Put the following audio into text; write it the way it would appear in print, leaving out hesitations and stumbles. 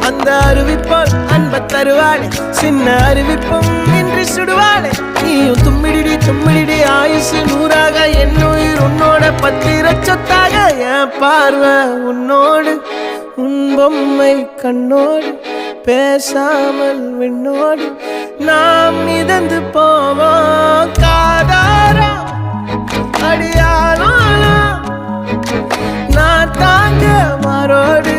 அந்த அறிவிப்போல் அன்ப தருவாளே சின்ன அறிவிப்பும் இன்றி சுடுவாளே நீயும் தும்மிடி ஆயுசு நூறாக என் உயிர் உன்னோட பத்திர சொத்தாக என் பார்வை உன்னோடு உன் பொம்மை கண்ணோடு பேசாமல் விண்ணோடு நாம் மிதந்து போவோம் காதாரா அடியானாலும் நான் தாங்க மாறோடு